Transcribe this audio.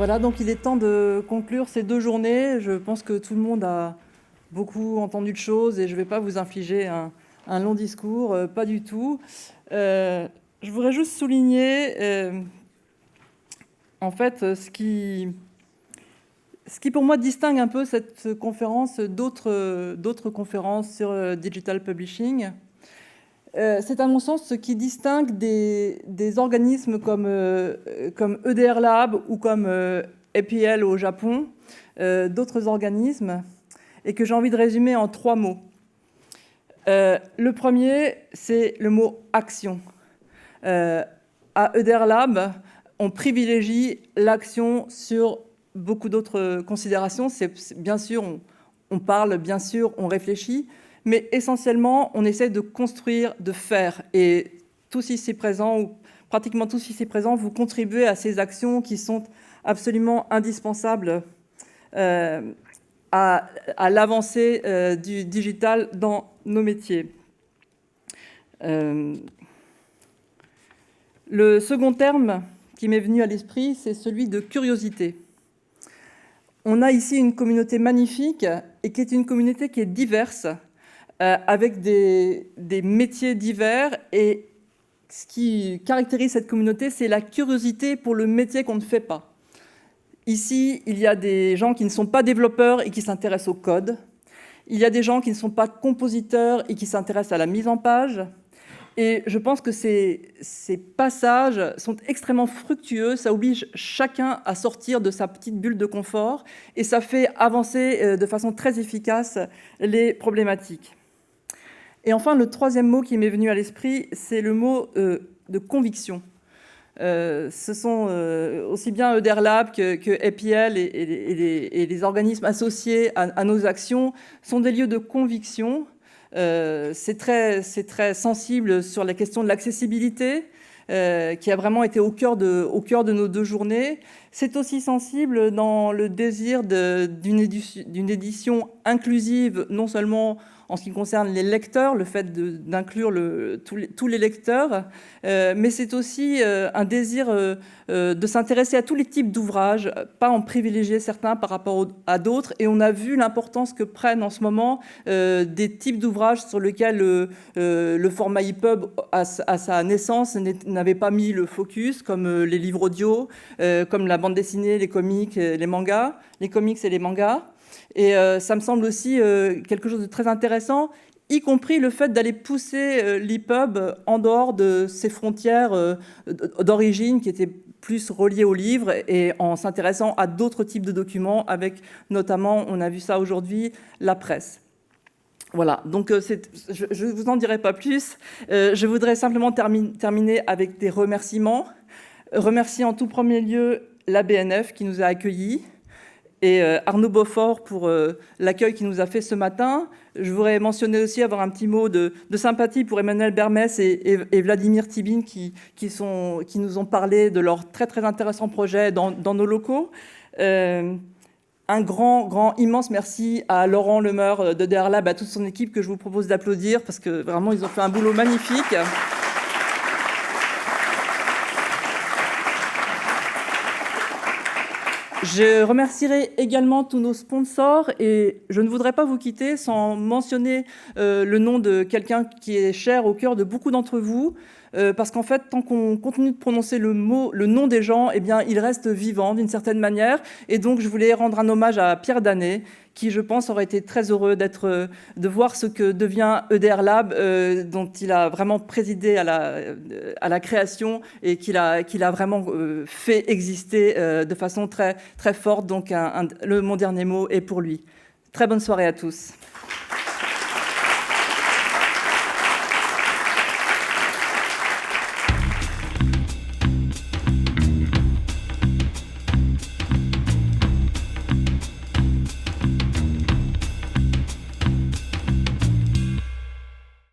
Voilà, donc il est temps de conclure ces 2 journées. Je pense que tout le monde a beaucoup entendu de choses et je ne vais pas vous infliger un long discours, pas du tout. Je voudrais juste souligner, en fait, ce qui pour moi distingue un peu cette conférence d'autres conférences sur digital publishing. C'est à mon sens ce qui distingue des organismes comme EDR Lab ou comme APL au Japon, d'autres organismes, et que j'ai envie de résumer en 3 mots. Le premier, c'est le mot action. À EDR Lab, on privilégie l'action sur beaucoup d'autres considérations. Bien sûr, on parle, bien sûr, on réfléchit, mais essentiellement, on essaie de construire, de faire. Et tous ici présents, ou pratiquement tous ici présents, vous contribuez à ces actions qui sont absolument indispensables à l'avancée du digital dans nos métiers. Le second terme qui m'est venu à l'esprit, c'est celui de curiosité. On a ici une communauté magnifique et qui est une communauté qui est diverse, avec des métiers divers, et ce qui caractérise cette communauté, c'est la curiosité pour le métier qu'on ne fait pas. Ici, il y a des gens qui ne sont pas développeurs et qui s'intéressent au code. Il y a des gens qui ne sont pas compositeurs et qui s'intéressent à la mise en page. Et je pense que ces passages sont extrêmement fructueux, ça oblige chacun à sortir de sa petite bulle de confort et ça fait avancer de façon très efficace les problématiques. Et enfin, le troisième mot qui m'est venu à l'esprit, c'est le mot de conviction. Ce sont aussi bien EDR Lab que APL et les organismes associés à nos actions sont des lieux de conviction. C'est très sensible sur la question de l'accessibilité, qui a vraiment été au cœur de nos 2 journées. C'est aussi sensible dans le désir d'une édition inclusive, non seulement en ce qui concerne les lecteurs, le fait d'inclure tous les lecteurs, mais c'est aussi un désir de s'intéresser à tous les types d'ouvrages, pas en privilégier certains par rapport à d'autres. Et on a vu l'importance que prennent en ce moment des types d'ouvrages sur lesquels le format EPUB, à sa naissance, n'avait pas mis le focus, comme les livres audio, comme la bande dessinée, les comics, les mangas, les comics et les mangas. Et ça me semble aussi quelque chose de très intéressant, y compris le fait d'aller pousser l'EPUB en dehors de ses frontières d'origine qui étaient plus reliées au livre et en s'intéressant à d'autres types de documents, avec notamment, on a vu ça aujourd'hui, la presse. Voilà, donc je ne vous en dirai pas plus. Je voudrais simplement terminer avec des remerciements. Remercier en tout premier lieu la BNF qui nous a accueillis, et Arnaud Beaufort pour l'accueil qu'il nous a fait ce matin. Je voudrais mentionner aussi, avoir un petit mot de sympathie pour Emmanuel Bermès et Vladimir Tibine qui nous ont parlé de leur très, très intéressant projet dans nos locaux. Un grand, immense merci à Laurent Lemeur de EDR Lab, à toute son équipe que je vous propose d'applaudir parce que vraiment, ils ont fait un boulot magnifique. Je remercierai également tous nos sponsors et je ne voudrais pas vous quitter sans mentionner le nom de quelqu'un qui est cher au cœur de beaucoup d'entre vous, parce qu'en fait, tant qu'on continue de prononcer le nom des gens, eh bien, il reste vivant d'une certaine manière. Et donc, je voulais rendre un hommage à Pierre Danet, qui, je pense, aurait été très heureux de voir ce que devient EDR Lab, dont il a vraiment présidé à la création et qu'il a vraiment fait exister de façon très, très forte. Donc, mon dernier mot est pour lui. Très bonne soirée à tous.